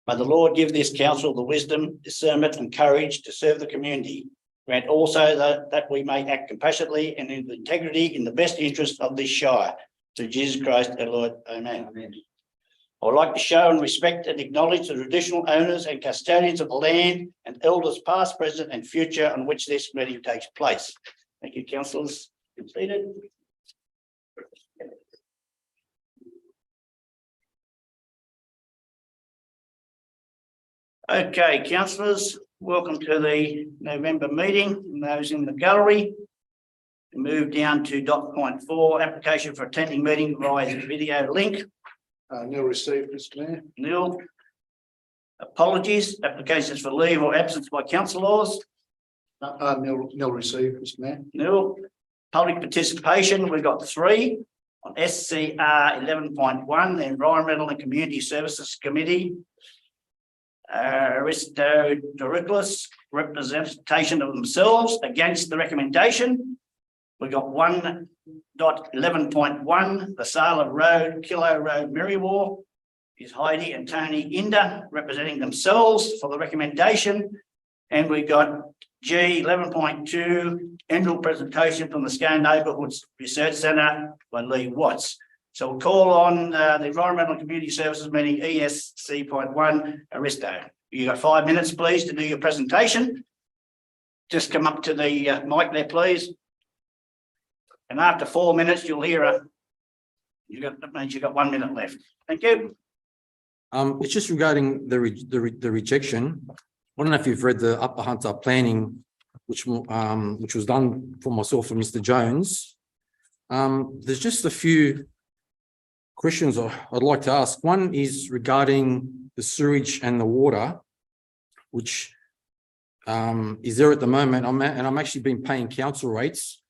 May the Lord give this council the wisdom, discernment and courage to serve the community. Grant also that we may act compassionately and in integrity in the best interest of this shire. Through Jesus Christ our Lord. Amen. Amen. I would like to show and respect and acknowledge the traditional owners and custodians of the land and elders past, present and future on which this meeting takes place. Thank you, councillors. Completed. Okay, councillors, welcome to the November meeting. And those in the gallery, move down to dot point 4, application for attending meeting via video link. Nil received, Mr. Mayor. Nil. Apologies, applications for leave or absence by councillors. Nil received, Mr. Mayor. Nil. Public participation, we've got 3 on SCR 11.1, the Environmental and Community Services Committee. Aristo Doriclis, representation of themselves against the recommendation. We got 1.11.1, the sale of road, Kilo Road, Mirrywar, is Heidi and Tony Inder representing themselves for the recommendation. And we got G 11.2, annual presentation from the Scone Neighbourhoods Research Centre by Lee Watts. So we'll call on the Environmental and Community Services meeting ESC.1, Aristo. You got 5 minutes, please, to do your presentation. Just come up to the mic there, please. And after 4 minutes, you'll hear that means you've got 1 minute left. Thank you. It's just regarding the rejection. I don't know if you've read the Upper Hunter planning, which was done for myself and Mr. Jones. There's just a few questions I'd like to ask. One is regarding the sewage and the water, which is there at the moment. I'm actually been paying council rates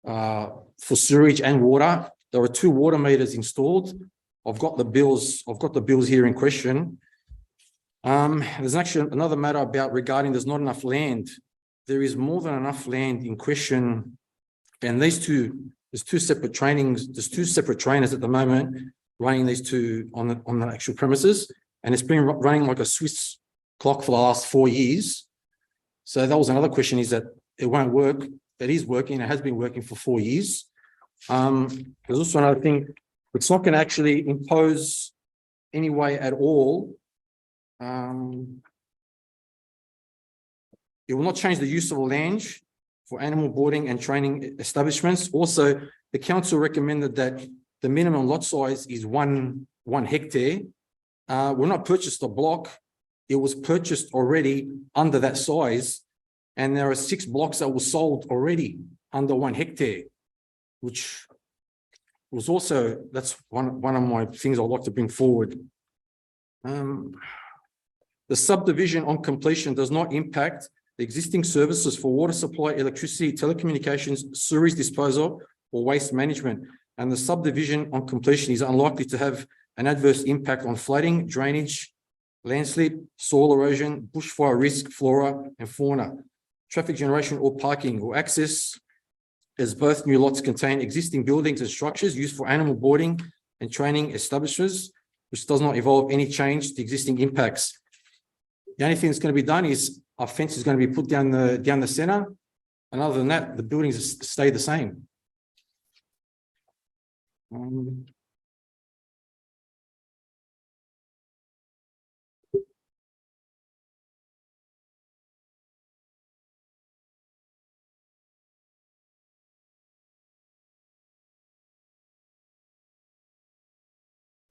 for sewage and water. There are 2 water meters installed. I've got the bills here in question. There's actually another matter about regarding there's not enough land. There is more than enough land in question, and there's 2 separate trainings. There's 2 separate trainers at the moment running these 2 on the actual premises, and it's been running like a Swiss clock for the last 4 years. So that was another question: is that it won't work? It is working. It has been working for 4 years. There's also another thing. It's not going to actually impose any way at all. It will not change the use of the land for animal boarding and training establishments. Also, the council recommended that the minimum lot size is one hectare. We're not purchased a block. It was purchased already under that size, and there are 6 blocks that were sold already under 1 hectare, which was also, that's one of my things I'd like to bring forward. The subdivision on completion does not impact the existing services for water supply, electricity, telecommunications, sewage disposal, or waste management. And the subdivision on completion is unlikely to have an adverse impact on flooding, drainage, landslip, soil erosion, bushfire risk, flora and fauna, traffic generation or parking or access, as both new lots contain existing buildings and structures used for animal boarding and training establishments, which does not involve any change to existing impacts. The only thing that's going to be done is a fence is going to be put down the center, and other than that, the buildings stay the same.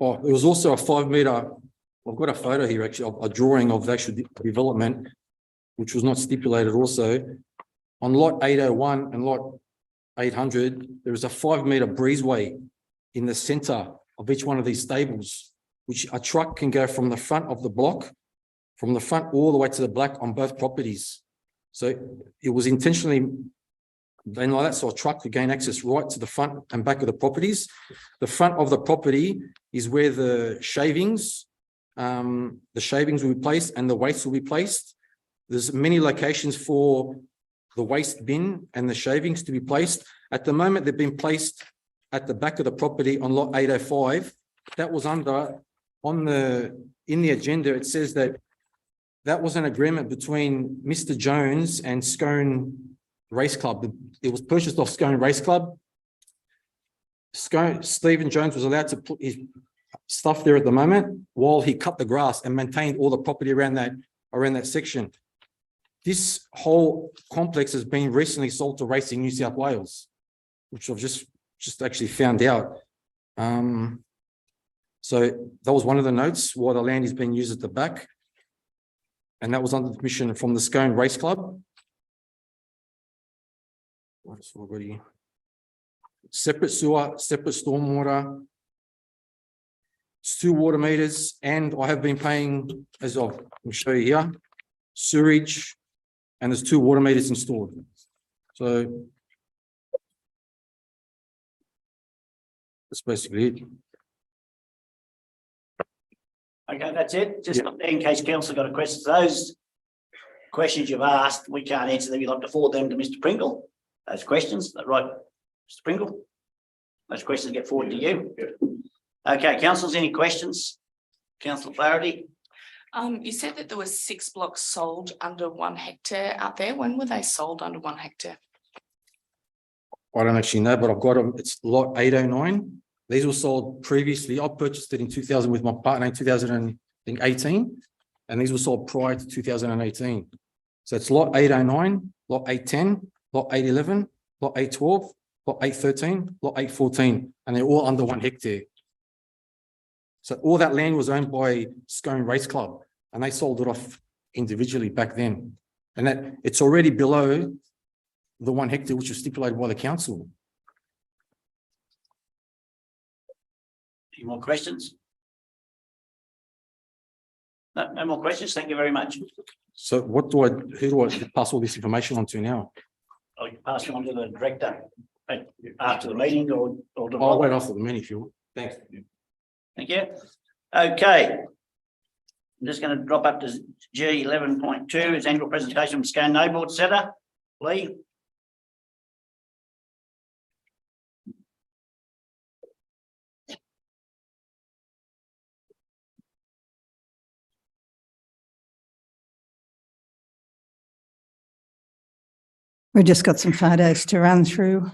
Oh, there was also a 5 meter. I've got a photo here, actually, of a drawing of the actual development, which was not stipulated also. On lot 801 and lot 800, there is a 5 meter breezeway in the center of each one of these stables, which a truck can go from the front of the block, from the front all the way to the back on both properties. So it was intentionally done like that, so a truck could gain access right to the front and back of the properties. The front of the property is where the shavings will be placed and the waste will be placed. There's many locations for the waste bin and the shavings to be placed. At the moment, they've been placed at the back of the property on lot 805. That was under in the agenda, it says that was an agreement between Mr. Jones and Scone Race Club. It was purchased off Scone Race Club. Stephen Jones was allowed to put his stuff there at the moment while he cut the grass and maintained all the property around that section. This whole complex has been recently sold to Racing New South Wales, which I've just actually found out. So that was one of the notes why the land is being used at the back. And that was under permission from the Scone Race Club. What's already separate sewer, separate stormwater, 2 water meters, and I have been paying, as I'll show you here, sewage, and there's 2 water meters installed. So that's basically it. Okay, that's it. Just in case council got a question, those questions you've asked, we can't answer them. You'd like to forward them to Mr. Pringle. Those questions, is that right, Mr. Pringle? Those questions get forwarded to you. Okay, councillors, any questions? Councillor Flaherty? You said that there were 6 blocks sold under 1 hectare out there. When were they sold under 1 hectare? I don't actually know, but I've got them. It's lot 809. These were sold previously. I purchased it in 2000 with my partner in 2018, and these were sold prior to 2018. So it's lot 809, lot 810, lot 811, lot 812, lot 813, lot 814, and they're all under 1 hectare. So all that land was owned by Scone Race Club, and they sold it off individually back then. And that it's already below the 1 hectare, which was stipulated by the council. Any more questions? No, no more questions. Thank you very much. So who do I pass all this information on to now? I'll pass it on to the director after the meeting or I'll wait after the meeting if you want. Thanks. Thank you. Okay. I'm just going to drop up to G 11.2 is annual presentation from Scone Neighbourhood Centre. Lee. We've just got some photos to run through.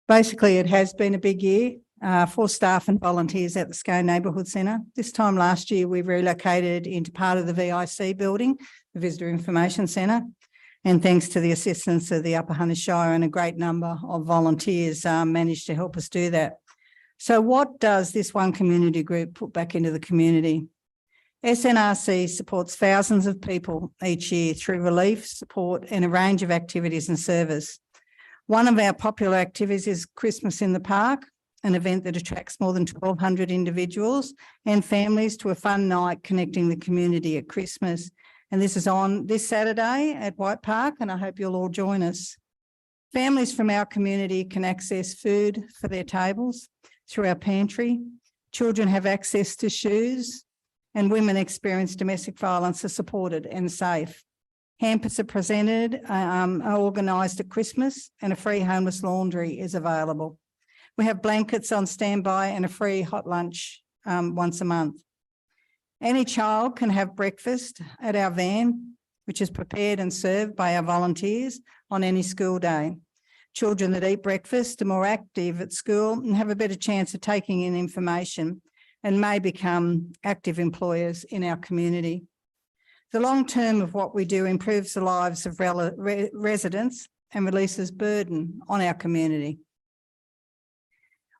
Basically, it has been a big year for staff and volunteers at the Scone Neighbourhood Centre. This time last year, we relocated into part of the VIC building, the Visitor Information Centre, and thanks to the assistance of the Upper Hunter Shire and a great number of volunteers managed to help us do that. So what does this one community group put back into the community? SNRC supports thousands of people each year through relief, support and a range of activities and service. One of our popular activities is Christmas in the Park, an event that attracts more than 1,200 individuals and families to a fun night connecting the community at Christmas. And this is on this Saturday at White Park, and I hope you'll all join us. Families from our community can access food for their tables through our pantry. Children have access to shoes, and women experience domestic violence are supported and safe. Hampers are presented, are organised at Christmas, and a free homeless laundry is available. We have blankets on standby and a free hot lunch once a month. Any child can have breakfast at our van, which is prepared and served by our volunteers on any school day. Children that eat breakfast are more active at school and have a better chance of taking in information and may become active employers in our community. The long term of what we do improves the lives of residents and releases burden on our community.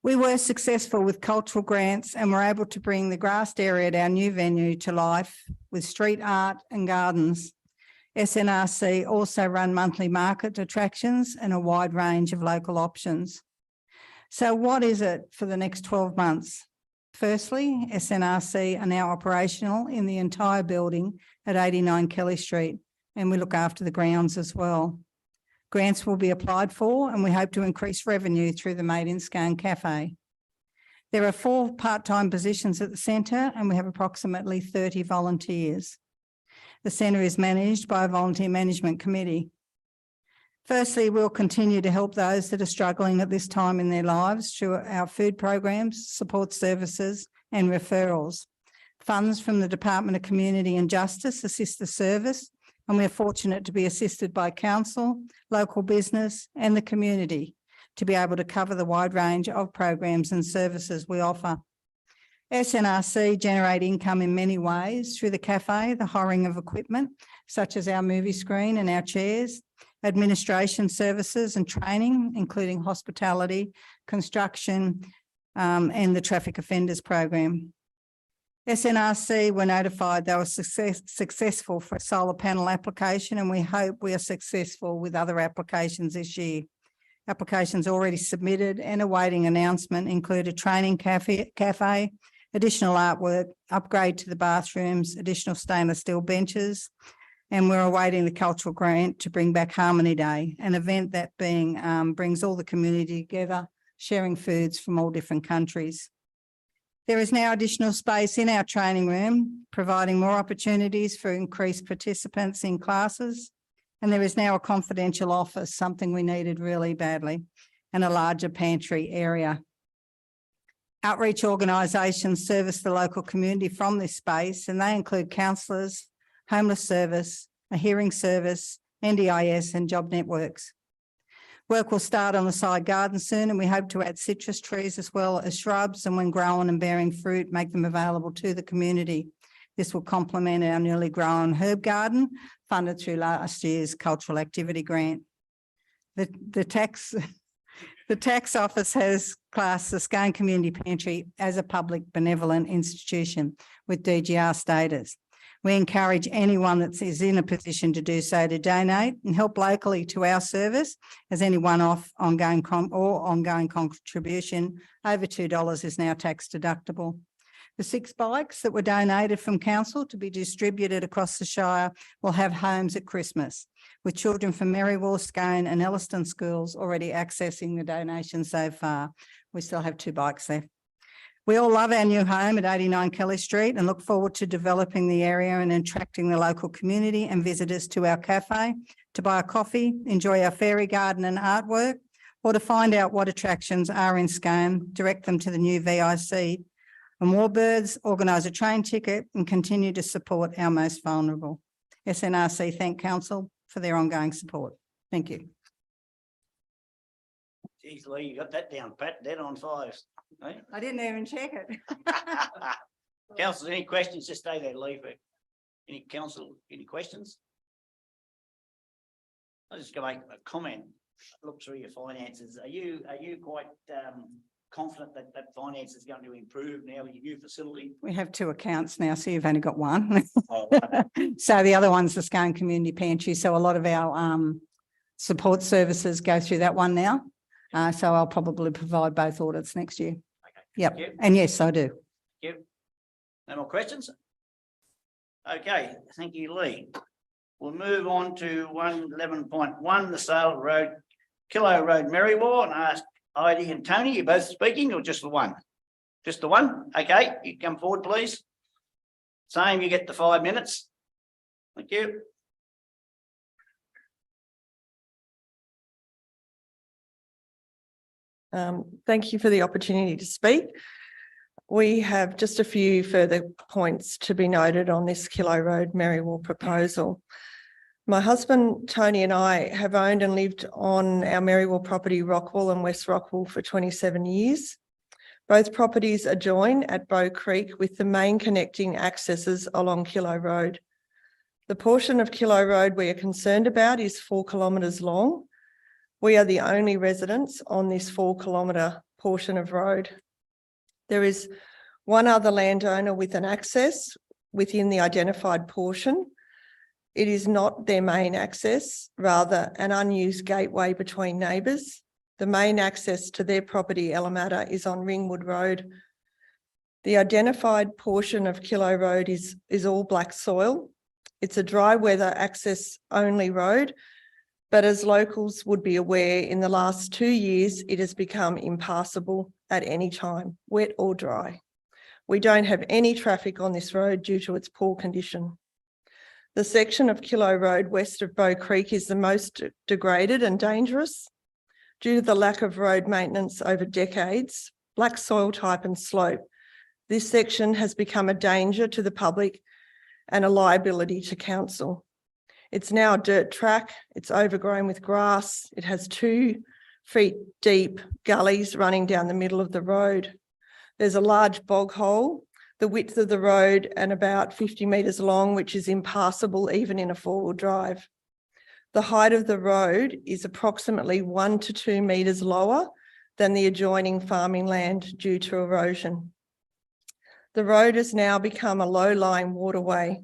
We were successful with cultural grants and were able to bring the grassed area at our new venue to life with street art and gardens. SNRC also run monthly market attractions and a wide range of local options. So what is it for the next 12 months? Firstly, SNRC are now operational in the entire building at 89 Kelly Street, and we look after the grounds as well. Grants will be applied for, and we hope to increase revenue through the Made in Scone Cafe. There are 4 part-time positions at the centre, and we have approximately 30 volunteers. The centre is managed by a volunteer management committee. Firstly, we'll continue to help those that are struggling at this time in their lives through our food programs, support services and referrals. Funds from the Department of Community and Justice assist the service, and we're fortunate to be assisted by council, local business and the community to be able to cover the wide range of programs and services we offer. SNRC generate income in many ways through the cafe, the hiring of equipment, such as our movie screen and our chairs, administration services and training, including hospitality, construction, and the traffic offenders program. SNRC were notified they were successful for a solar panel application, and we hope we are successful with other applications this year. Applications already submitted and awaiting announcement include a training cafe, additional artwork, upgrade to the bathrooms, additional stainless steel benches, and we're awaiting the cultural grant to bring back Harmony Day, an event that brings all the community together, sharing foods from all different countries. There is now additional space in our training room, providing more opportunities for increased participants in classes. And there is now a confidential office, something we needed really badly, and a larger pantry area. Outreach organisations service the local community from this space, and they include counsellors, homeless service, a hearing service, NDIS and job networks. Work will start on the side garden soon, and we hope to add citrus trees as well as shrubs, and when grown and bearing fruit, make them available to the community. This will complement our newly grown herb garden funded through last year's cultural activity grant. The tax office has classed the Scone Community Pantry as a public benevolent institution with DGR status. We encourage anyone that is in a position to do so to donate and help locally to our service, as any one-off ongoing contribution over $2 is now tax deductible. The 6 bikes that were donated from council to be distributed across the Shire will have homes at Christmas, with children from Merriwall, Scone and Elliston schools already accessing the donation so far. We still have 2 bikes left. We all love our new home at 89 Kelly Street and look forward to developing the area and attracting the local community and visitors to our cafe to buy a coffee, enjoy our fairy garden and artwork, or to find out what attractions are in Scone, direct them to the new VIC. And Warbirds organise a train ticket and continue to support our most vulnerable. SNRC thank council for their ongoing support. Thank you. Geez, Lee, you got that down pat, dead on 5. Eh? I didn't even check it. Councillors, any questions? Just stay there, Lee. Any council, any questions? I'm just going to make a comment. Look through your finances. Are you quite confident that finance is going to improve now with your new facility? We have 2 accounts now, so you've only got one. Oh, So the other one's the Scone Community Pantry. So a lot of our support services go through that one now. So I'll probably provide both audits next year. okay. Yep. Thank you. And yes, I do. Thank you. No more questions? Okay, thank you, Lee. We'll move on to 111.1, the Sale Road, Kilo Road, Merriwall, and ask Heidi and Tony, you both speaking or just the one? Just the one? Okay, you come forward, please. Same, you get the 5 minutes. Thank you. Thank you for the opportunity to speak. We have just a few further points to be noted on this Kilo Road Merriwall proposal. My husband, Tony, and I have owned and lived on our Merriwall property, Rockwall and West Rockwall, for 27 years. Both properties adjoin at Bow Creek with the main connecting accesses along Kilo Road. The portion of Kilo Road we are concerned about is 4 kilometres long. We are the only residents on this 4 kilometre portion of road. There is one other landowner with an access within the identified portion. It is not their main access, rather an unused gateway between neighbours. The main access to their property, Ellamatta, is on Ringwood Road. The identified portion of Kilo Road is all black soil. It's a dry weather access only road, but as locals would be aware, in the last 2 years, it has become impassable at any time, wet or dry. We don't have any traffic on this road due to its poor condition. The section of Kilo Road west of Bow Creek is the most degraded and dangerous. Due to the lack of road maintenance over decades, black soil type and slope, This section has become a danger to the public and a liability to council. It's now a dirt track. It's overgrown with grass. It has 2 feet deep gullies running down the middle of the road. There's a large bog hole, the width of the road and about 50 metres long, which is impassable even in a 4-wheel drive. The height of the road is approximately 1 to 2 metres lower than the adjoining farming land due to erosion. The road has now become a low-lying waterway.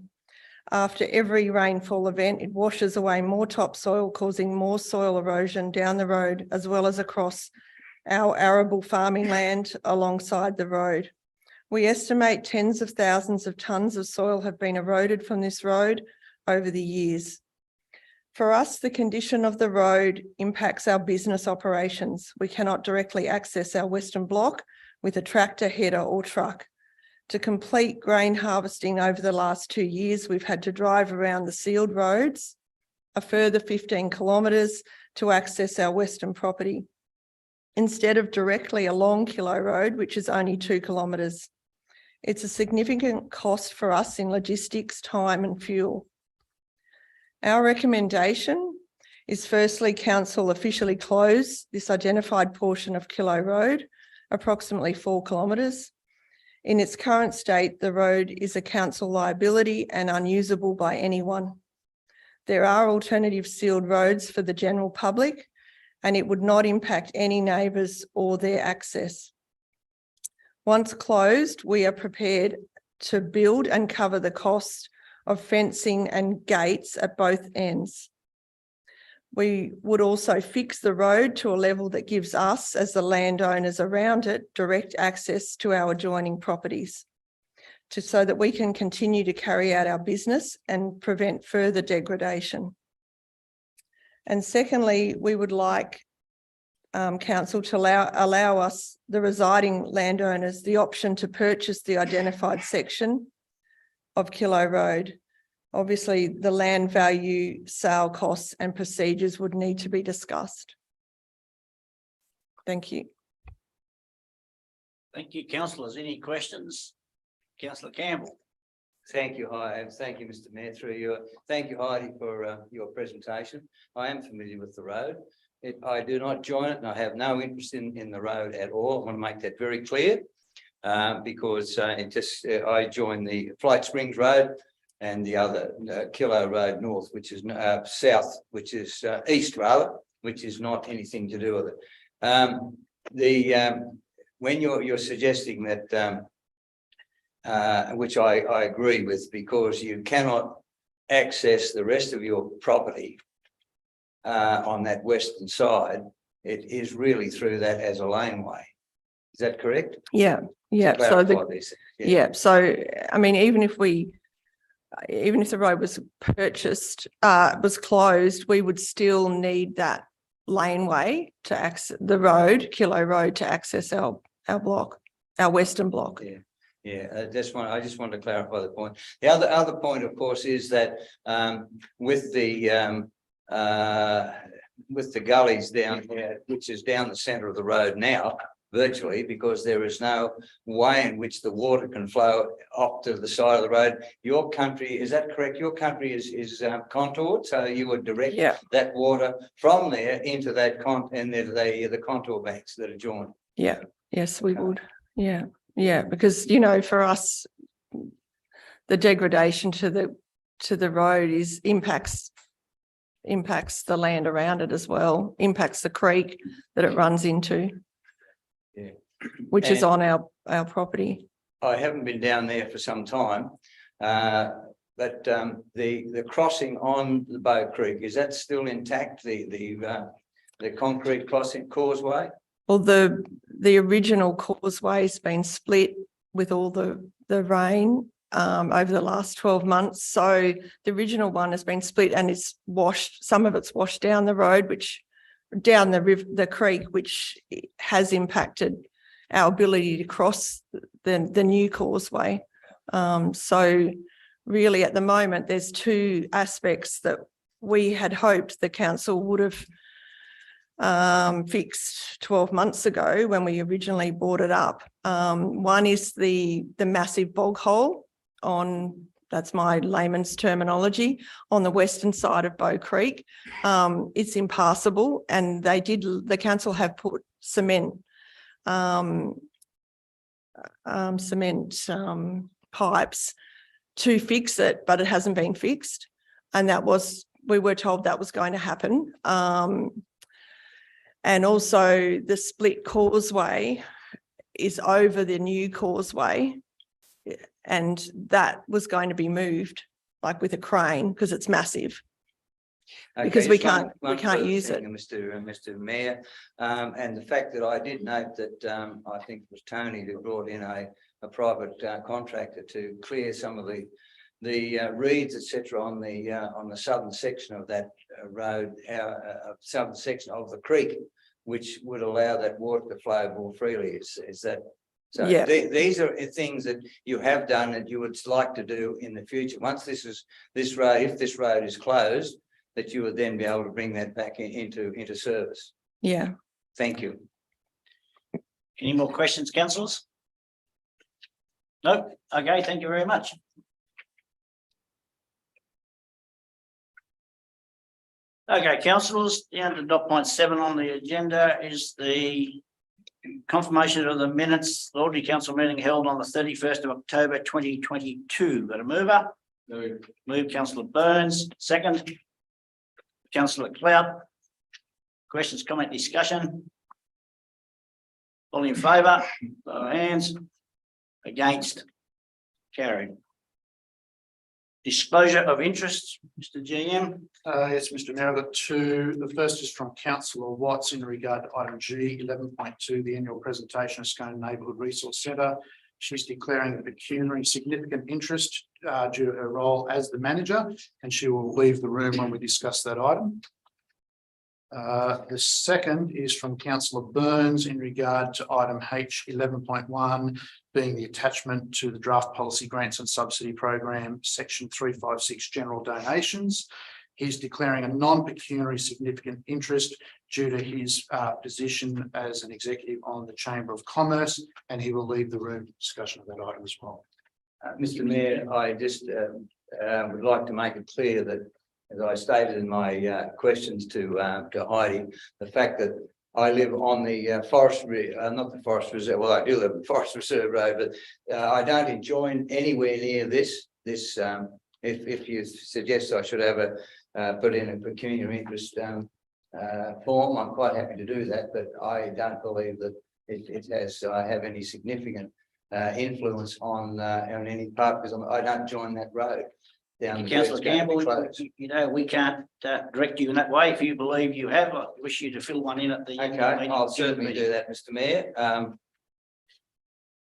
After every rainfall event, it washes away more topsoil, causing more soil erosion down the road, as well as across our arable farming land alongside the road. We estimate tens of thousands of tonnes of soil have been eroded from this road over the years. For us, the condition of the road impacts our business operations. We cannot directly access our Western Block with a tractor, header or truck. To complete grain harvesting over the last 2 years, we've had to drive around the sealed roads a further 15 kilometres to access our Western property, instead of directly along Kilo Road, which is only 2 kilometres. It's a significant cost for us in logistics, time and fuel. Our recommendation is firstly, council officially close this identified portion of Kilo Road, approximately 4 kilometres. In its current state, the road is a council liability and unusable by anyone. There are alternative sealed roads for the general public, and it would not impact any neighbours or their access. Once closed, we are prepared to build and cover the cost of fencing and gates at both ends. We would also fix the road to a level that gives us, as the landowners around it, direct access to our adjoining properties, so that we can continue to carry out our business and prevent further degradation. And secondly, we would like council to allow us, the residing landowners, the option to purchase the identified section of Kilo Road. Obviously, the land value, sale costs and procedures would need to be discussed. Thank you. Thank you, councillors. Any questions? Councillor Campbell. Thank you, Heidi, and thank you, Mr. Mayor, through your, thank you, Heidi, for your presentation. I am familiar with the road. I do not join it and I have no interest in the road at all. I want to make that very clear because I join the Flight Springs Road and the other Kilo Road North, which is south, which is east rather, which is not anything to do with it. When you're suggesting that, which I agree with, because you cannot access the rest of your property on that western side, it is really through that as a laneway. Is that correct? Yeah, yeah. So so I mean, even if the road was purchased, was closed, we would still need that laneway to access the road, Kilo Road, to access our block, our Western Block. Yeah. Yeah, I just wanted to clarify the point. The other point, of course, is that with the gullies down here, which is down the centre of the road now, virtually, because there is no way in which the water can flow off to the side of the road. Your country, is that correct? Your country is contoured, so you would direct that water from there into that and the contour banks that adjoin. Yeah. Yes, we would. Yeah. Yeah, because, you know, for us, the degradation to the road impacts the land around it as well, impacts the creek that it runs into, which is on our property. I haven't been down there for some time, but the crossing on the Bow Creek, is that still intact? The concrete crossing causeway? Well, the original causeway has been split with all the rain over the last 12 months. So the original one has been split and it's washed. Some of it's washed down the road, down the creek, which has impacted our ability to cross the new causeway. So really, at the moment, there's two aspects that we had hoped the council would have fixed 12 months ago when we originally brought it up. One is the massive bog hole on, that's my layman's terminology, on the western side of Bow Creek. It's impassable, and the council have put cement pipes to fix it, but it hasn't been fixed. And we were told that was going to happen. And also the split causeway is over the new causeway, and that was going to be moved like with a crane because it's massive. Because Okay, we just one can't further use thing, it. Mr. Mayor, and the fact that I did note that I think it was Tony who brought in a private contractor to clear some of the reeds, etc., on the southern section of that road, southern section of the creek, which would allow that water to flow more freely. Is that? So Yeah. these are things that you have done that you would like to do in the future. Once if this road is closed, that you would then be able to bring that back into service. Yeah. Thank you. Any more questions, councillors? No? Okay, thank you very much. Okay, councillors, down to dot point 7 on the agenda is the confirmation of the minutes, the Alderley Council meeting held on the 31st of October 2022. Got a mover? Move Councillor Burns, second. Councillor Clout. Questions, comment, discussion? All in favour? By hands. Against? Carried. Disclosure of interest, Mr. GM. Yes, Mr. Mayor, I've got two. The first is from councillor Watts in regard to item G 11.2, the annual presentation of Scone Neighbourhood Resource Centre. She's declaring a pecuniary significant interest due to her role as the manager, and she will leave the room when we discuss that item. The second is from councillor Burns in regard to item H 11.1, being the attachment to the draft policy grants and subsidy program, section 356 general donations. He's declaring a non-pecuniary significant interest due to his position as an executive on the Chamber of Commerce, and he will leave the room for discussion of that item as well. Mr. Mayor, I just would like to make it clear that, as I stated in my questions to Heidi, the fact that I live on the not the Forest Reserve, well, I do live on Forest Reserve Road, but I don't enjoy anywhere near this. If you suggest I should have put in a pecuniary interest form, I'm quite happy to do that, but I don't believe that it has have any significant influence on any part, because I don't join that road. Councillor Campbell, you know, we can't direct you in that way. If you believe you have, I wish you to fill one in at the. Okay, I'll certainly do that, Mr. Mayor.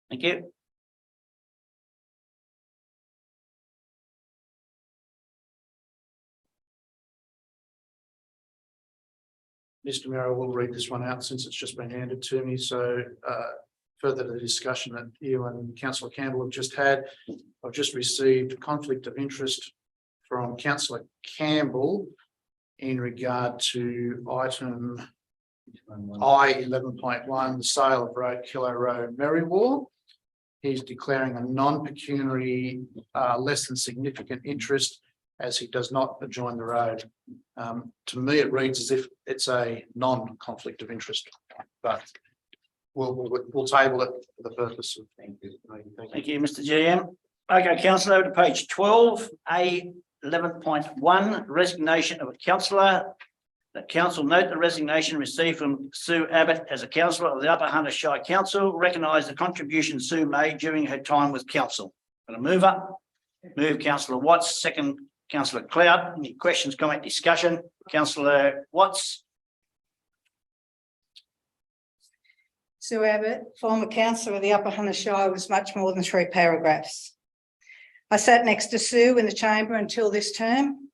Thank you. Mr. Mayor, I will read this one out since it's just been handed to me. So further to the discussion that you and Councillor Campbell have just had, I've just received conflict of interest from Councillor Campbell in regard to item I 11.1, the sale of road Kilo Road, Merriwall. He's declaring a non-pecuniary, less than significant interest, as he does not adjoin the road. To me, it reads as if it's a non-conflict of interest, but we'll table it for the purpose of. Thank you. Thank you, Mr. GM. Okay, councillor, over to page 12, A 11.1, resignation of a councillor. The council note the resignation received from Sue Abbott as a councillor of the Upper Hunter Shire Council, recognise the contribution Sue made during her time with council. Got a mover? Move Councillor Watts, second Councillor Clout. Any questions, comment, discussion? Councillor Watts. Sue Abbott, former councillor of the Upper Hunter Shire, was much more than 3 paragraphs. I sat next to Sue in the chamber until this term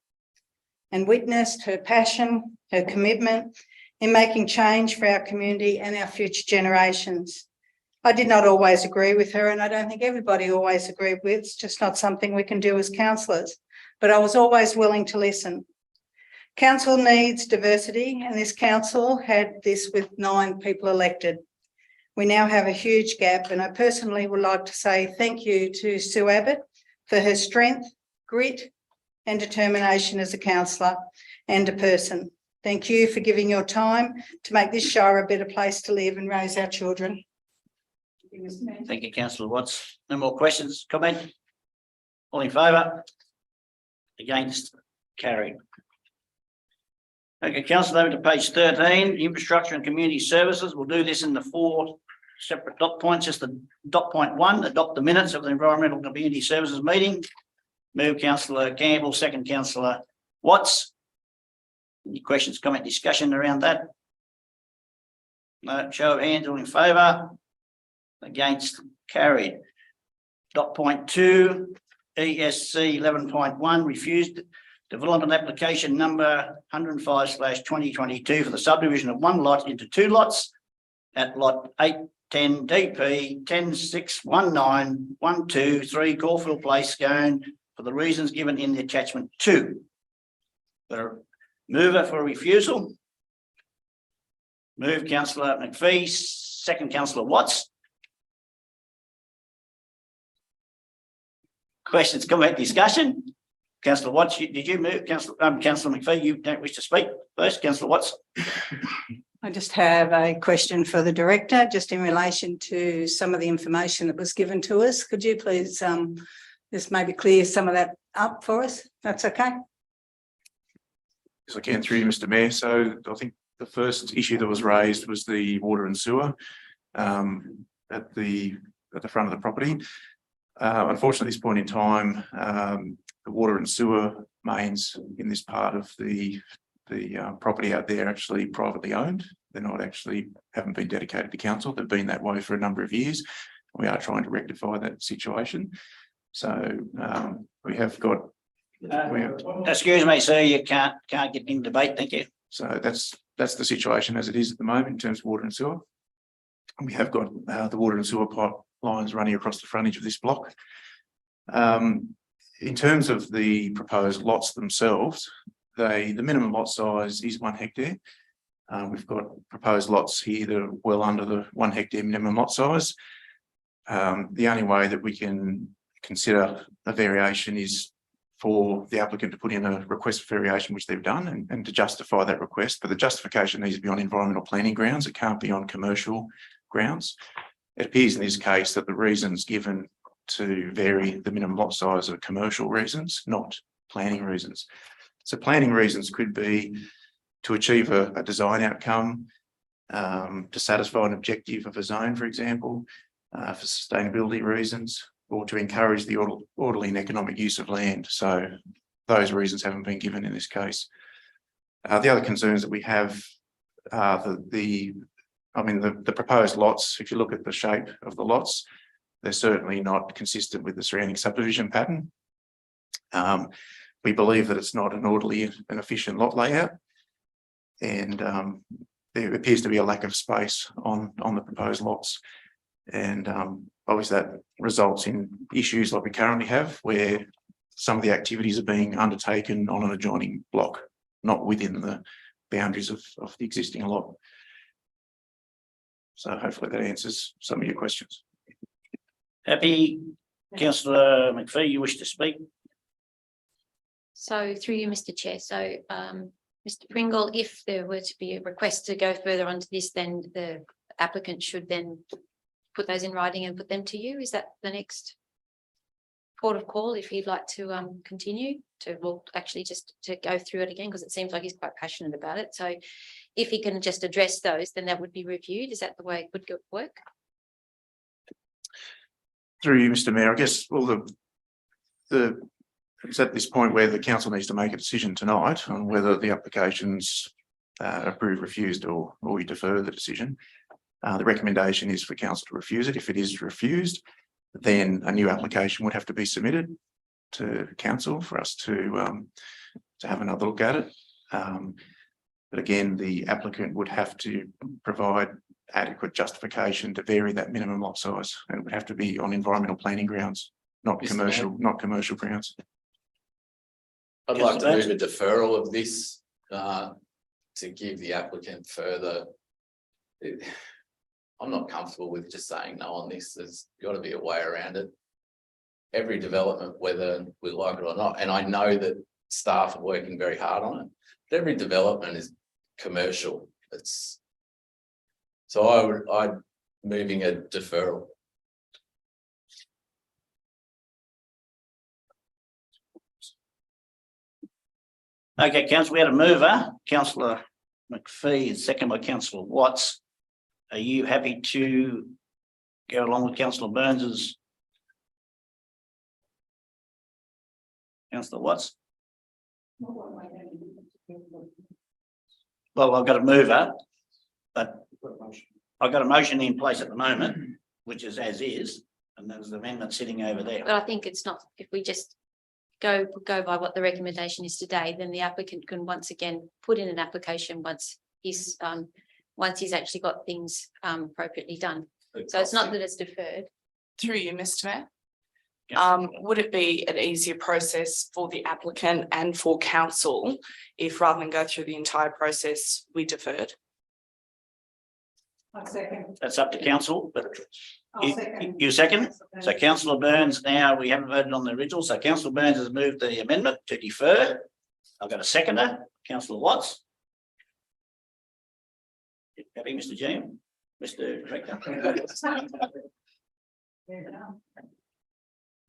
and witnessed her passion, her commitment in making change for our community and our future generations. I did not always agree with her, and I don't think everybody always agreed with. It's just not something we can do as councillors, but I was always willing to listen. Council needs diversity, and this council had this with 9 people elected. We now have a huge gap, and I personally would like to say thank you to Sue Abbott for her strength, grit and determination as a councillor and a person. Thank you for giving your time to make this shire a better place to live and raise our children. Thank you, councillor Watts. No more questions, comment? All in favour? Against? Carried. Okay, councillor, over to page 13, infrastructure and community services. We'll do this in the 4 separate dot points. Just the dot point 1, adopt the minutes of the environmental and community services meeting. Move councillor Campbell, second councillor Watts. Any questions, comment, discussion around that? No, show of hands, all in favour? Against? Carried. Dot point 2, ESC 11.1, refused development application number 105/2022 for the subdivision of 1 lot into 2 lots at lot 810 DP 1061912 Caulfield Place, Scone, for the reasons given in the attachment 2. The mover for refusal. Move councillor McPhee, second councillor Watts. Questions, comment, discussion? Councillor Watts, did you move? Councillor McPhee, you don't wish to speak first. Councillor Watts. I just have a question for the director, just in relation to some of the information that was given to us. Could you please just maybe clear some of that up for us? That's okay. Yes, I can, through you, Mr. Mayor. So I think the first issue that was raised was the water and sewer at the front of the property. Unfortunately, at this point in time, the water and sewer mains in this part of the property out there are actually privately owned. They're not actually, haven't been dedicated to council. They've been that way for a number of years. We are trying to rectify that situation. So we have got. Excuse me, sir, you can't get in debate. Thank you. So that's the situation as it is at the moment in terms of water and sewer. We have got the water and sewer pipelines running across the frontage of this block. In terms of the proposed lots themselves, the minimum lot size is 1 hectare. We've got proposed lots here that are well under the 1 hectare minimum lot size. The only way that we can consider a variation is for the applicant to put in a request for variation, which they've done, and to justify that request. But the justification needs to be on environmental planning grounds. It can't be on commercial grounds. It appears in this case that the reasons given to vary the minimum lot size are commercial reasons, not planning reasons. So planning reasons could be to achieve a design outcome, to satisfy an objective of a zone, for example, for sustainability reasons, or to encourage the orderly and economic use of land. So those reasons haven't been given in this case. The other concerns that we have are the proposed lots. If you look at the shape of the lots, they're certainly not consistent with the surrounding subdivision pattern. We believe that it's not an orderly and efficient lot layout, and there appears to be a lack of space on the proposed lots. And obviously that results in issues like we currently have, where some of the activities are being undertaken on an adjoining block, not within the boundaries of the existing lot. So hopefully that answers some of your questions. Happy. Councillor McPhee, you wish to speak? So through you, Mr. Chair. So Mr. Pringle, if there were to be a request to go further onto this, then the applicant should then put those in writing and put them to you. Is that the next port of call if he'd like to continue to, well, actually just to go through it again, because it seems like he's quite passionate about it. So if he can just address those, then that would be reviewed. Is that the way it would work? Through you, Mr. Mayor, I guess, well, it's at this point where the council needs to make a decision tonight on whether the application's approved, refused, or we defer the decision. The recommendation is for council to refuse it. If it is refused, then a new application would have to be submitted to council for us to have another look at it. But again, the applicant would have to provide adequate justification to vary that minimum lot size, and it would have to be on environmental planning grounds, not commercial grounds. I'd like to move a deferral of this to give the applicant further. I'm not comfortable with just saying no on this. There's got to be a way around it. Every development, whether we like it or not, and I know that staff are working very hard on it, but every development is commercial. I'm moving a deferral. Okay, councillor, we had a mover, councillor McPhee, second by councillor Watts. Are you happy to go along with councillor Burns's? Councillor Watts? Well, I've got a mover, but I've got a motion in place at the moment, which is as is, and there's an amendment sitting over there. But I think it's not, if we just go by what the recommendation is today, then the applicant can once again put in an application once he's actually got things appropriately done. So it's not that it's deferred. Through you, Mr. Mayor. Yeah. Would it be an easier process for the applicant and for council if rather than go through the entire process, we deferred? That's up to council, but you second? So councillor Burns, now we haven't voted on the original, so councillor Burns has moved the amendment to defer. I've got a seconder, councillor Watts. Happy, Mr. Jim, Mr. Director.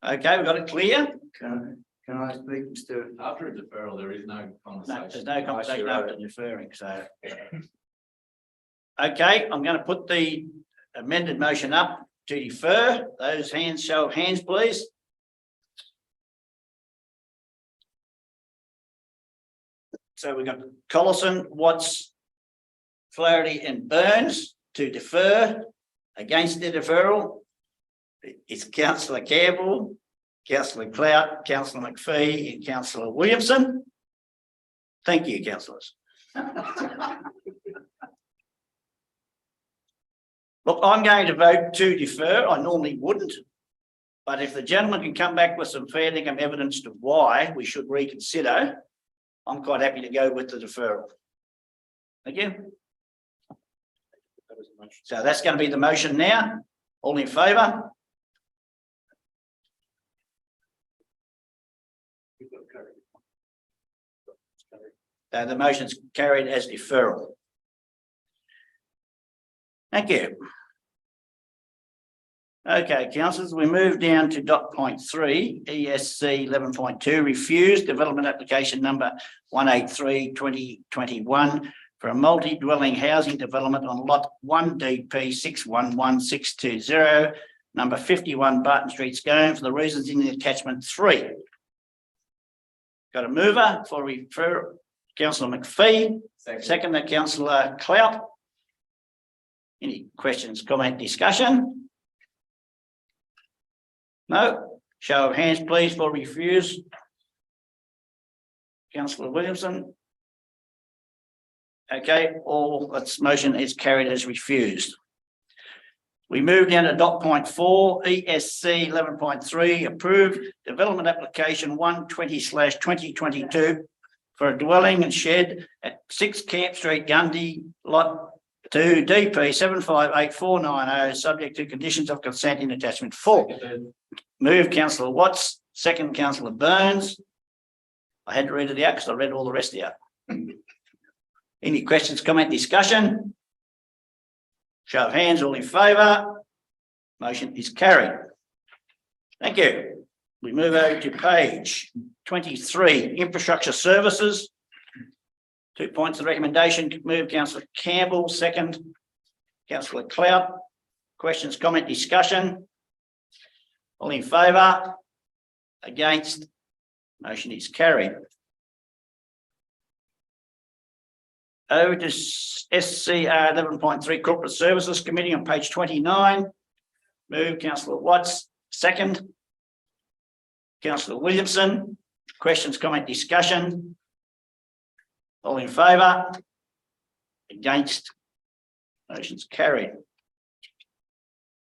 Okay, we've got it clear. Can I speak, Mr. After a deferral, there is no conversation. No, there's no conversation after deferring, so. Okay, I'm going to put the amended motion up to defer. Those hands, show of hands, please. So we've got Collison, Watts, Flaherty and Burns to defer. Against the deferral, it's councillor Campbell, councillor Clout, councillor McPhee and councillor Williamson. Thank you, councillors. Look, I'm going to vote to defer. I normally wouldn't. But if the gentleman can come back with some fair dinkum evidence to why we should reconsider, I'm quite happy to go with the deferral. Thank you. So that's going to be the motion now. All in favour? The motion's carried as deferral. Thank you. Okay, councillors, we move down to dot point 3, ESC 11.2, refused development application number 183/2021 for a multi-dwelling housing development on lot 1DP 611620, number 51 Barton Street, Scone, for the reasons in the attachment 3. Got a mover for refer, councillor McPhee, second councillor Clout. Any questions, comment, discussion? No? Show of hands, please, for refuse. Councillor Williamson. Okay, all that motion is carried as refused. We move down to dot point 4, ESC 11.3, approved development application 120/2022 for a dwelling and shed at 6 Camp Street, Gundy, lot 2, DP 758490, subject to conditions of consent in attachment 4. Move councillor Watts, second councillor Burns. I had to read it out because I read all the rest out. Any questions, comment, discussion? Show of hands, all in favour. Motion is carried. Thank you. We move over to page 23, infrastructure services. 2 points of recommendation. Move councillor Campbell, second councillor Clout. Questions, comment, discussion? All in favour? Against? Motion is carried. Over to SCR 11.3 Corporate Services Committee on page 29. Move councillor Watts, second. Councillor Williamson. Questions, comment, discussion? All in favour? Against? Motion's carried.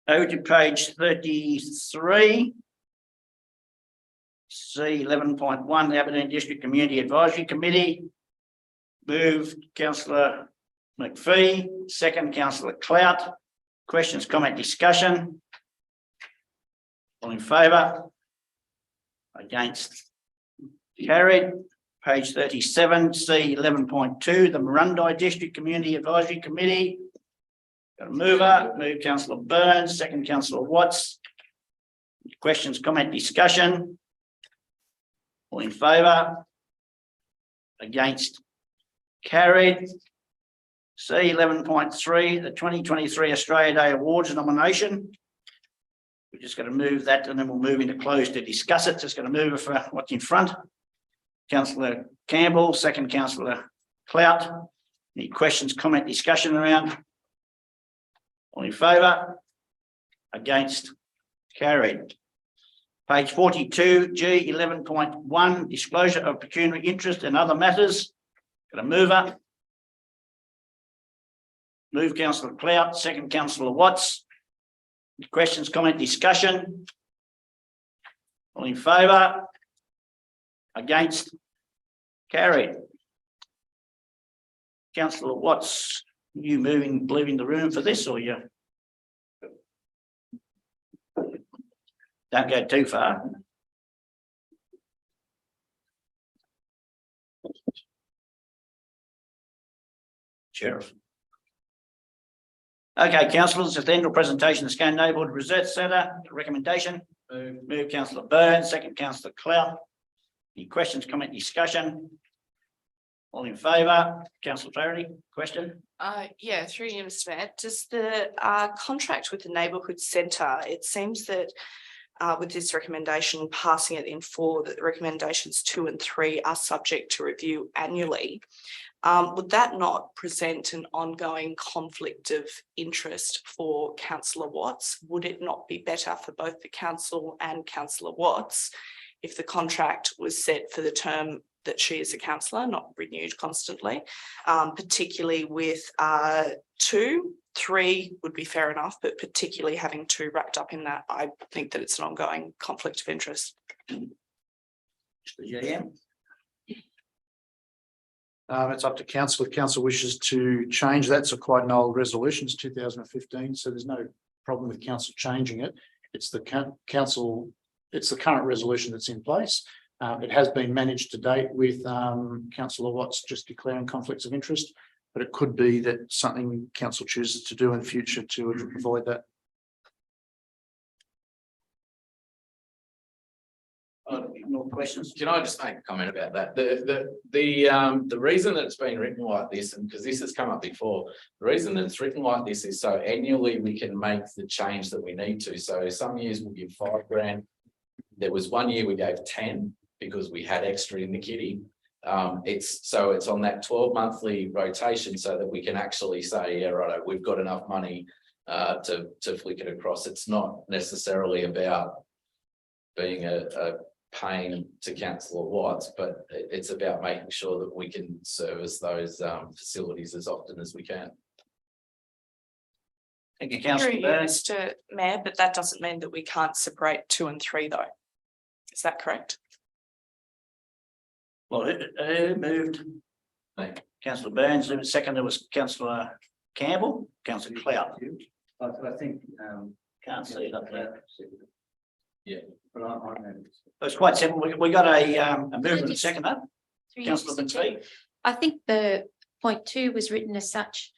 Over to page 33. C 11.1, the Aberdeen District Community Advisory Committee. Moved councillor McPhee, second councillor Clout. Questions, comment, discussion? All in favour? Against? Carried. Page 37, C 11.2, the Marundi District Community Advisory Committee. Got a mover, move councillor Burns, second councillor Watts. Questions, comment, discussion? All in favour? Against? Carried. C 11.3, the 2023 Australia Day Awards nomination. We're just going to move that and then we'll move into close to discuss it. Just going to move it for what's in front. Councillor Campbell, second councillor Clout. Any questions, comment, discussion around? All in favour? Against? Carried. Page 42, G 11.1, disclosure of pecuniary interest and other matters. Got a mover. Move councillor Clout, second councillor Watts. Questions, comment, discussion? All in favour? Against? Carried. Councillor Watts, you leaving the room for this or you? Don't go too far. Sheriff. Okay, councillors, it's the end of presentation, the Scone Neighbourhood Research Centre, recommendation. Move councillor Burns, second councillor Clout. Any questions, comment, discussion? All in favour? Councillor Flaherty, question? Yeah, through you, Mr. Mayor, does the contract with the neighbourhood centre, it seems that with this recommendation, passing it in 4, that the recommendations 2 and 3 are subject to review annually. Would that not present an ongoing conflict of interest for councillor Watts? Would it not be better for both the council and councillor Watts if the contract was set for the term that she is a councillor, not renewed constantly, particularly with 2, 3 would be fair enough, but particularly having 2 wrapped up in that, I think that it's an ongoing conflict of interest. Mr. GM. It's up to council. If council wishes to change that, it's quite an old resolution, it's 2015, so there's no problem with council changing it. It's the council, it's the current resolution that's in place. It has been managed to date with councillor Watts just declaring conflicts of interest, but it could be that something council chooses to do in future to avoid that. More questions? Can I just make a comment about that? The reason that it's been written like this, and because this has come up before, the reason that it's written like this is so annually we can make the change that we need to. So some years we'll give $5,000. There was one year we gave 10 because we had extra in the kitty. It's on that 12 monthly rotation so that we can actually say, yeah, right, we've got enough money to flick it across. It's not necessarily about being a pain to councillor Watts, but it's about making sure that we can service those facilities as often as we can. Thank you, councillor Burns. Mr. Mayor, but that doesn't mean that we can't separate 2 and 3 though. Is that correct? Well, who moved? Councillor Burns, who was second, there was councillor Campbell, councillor Clout. I think, Can't see it up there. yeah, but I'm. It's quite simple. We got a movement and second up. Through you, Councillor Mr. Chair. McPhee. I think the point 2 was written as such,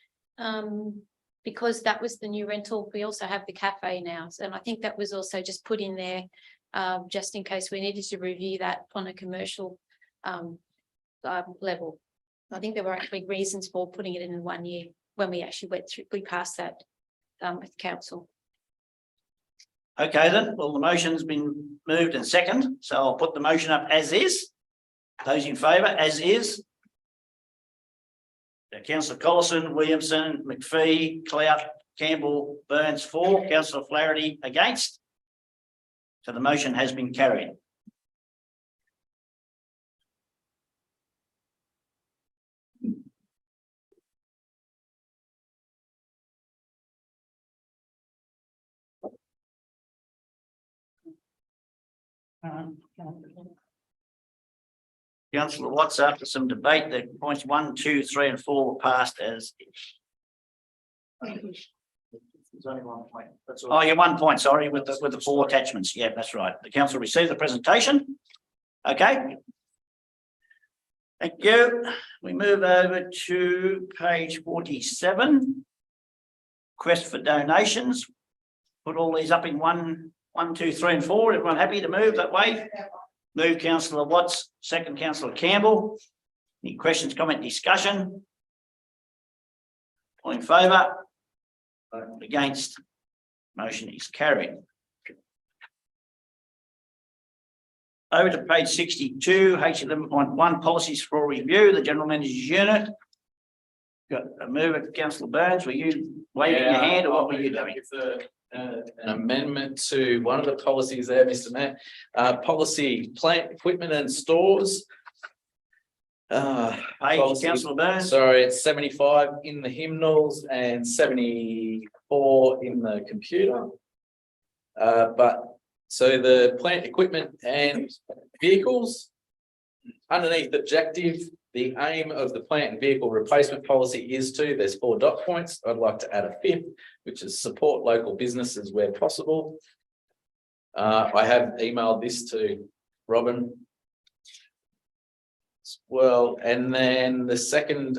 because that was the new rental. We also have the cafe now. So, and I think that was also just put in there just in case we needed to review that on a commercial level. I think there were actually reasons for putting it in 1 year when we actually we passed that with council. Okay then, well, the motion's been moved and second, so I'll put the motion up as is. Those in favour, as is. Councillor Collison, Williamson, McPhee, Clout, Campbell, Burns for, councillor Flaherty against. So the motion has been carried. Councillor Watts, after some debate, the points 1, 2, 3 and 4 were passed as. There's only 1 point. That's all. Oh, yeah, 1 point, sorry, with the 4 attachments. Yeah, that's right. The council received the presentation. Okay. Thank you. We move over to page 47. Request for donations. Put all these up in 1, 2, 3 and 4. Everyone happy to move that way? Move councillor Watts, second councillor Campbell. Any questions, comment, discussion? All in favour? Against? Motion is carried. Over to page 62, H11.1, policies for review, the general manager's unit. Got a move at councillor Burns. Were you waving your hand or what were you doing? An amendment to one of the policies there, Mr. Mayor. Policy plant equipment and stores. Page, Policy- councillor Burns. Sorry, it's 75 in the hymnals and 74 in the computer. So the plant equipment and vehicles. Underneath objective, the aim of the plant and vehicle replacement policy is to, there's 4 dot points. I'd like to add a 5th, which is support local businesses where possible. I have emailed this to Robin. Well, and then the second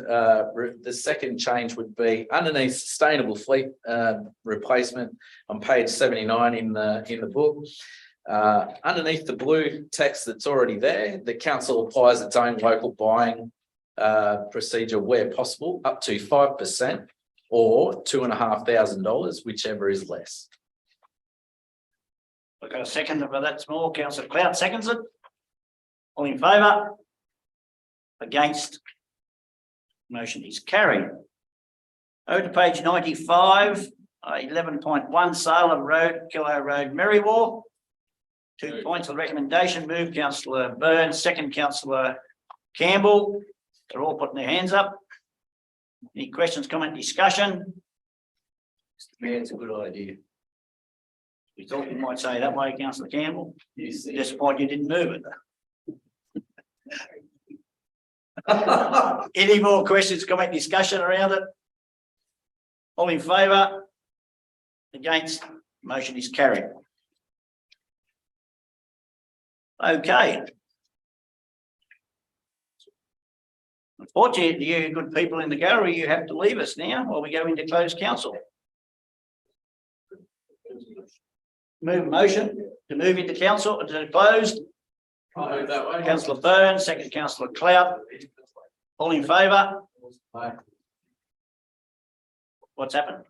change would be underneath sustainable fleet replacement on page 79 in the book. Underneath the blue text that's already there, the council applies its own local buying procedure where possible, up to 5% or $2,500, whichever is less. We've got a second for that small. Councillor Clout seconds it. All in favour? Against? Motion is carried. Over to page 95, 11.1, Salem Road, Kilo Road, Merrywall. 2 points of recommendation. Move councillor Burns, second councillor Campbell. They're all putting their hands up. Any questions, comment, discussion? Yeah, it's a good idea. We thought you might say that way, councillor Campbell. You see. Disappointed you didn't move it. Any more questions, comment, discussion around it? All in favour? Against? Motion is carried. Okay. Unfortunately, you good people in the gallery, you have to leave us now while we go into closed council. Move motion to move into council to closed. I'll move that way. Councillor Burns, second councillor Clout. All in favour? Aye. What's happened?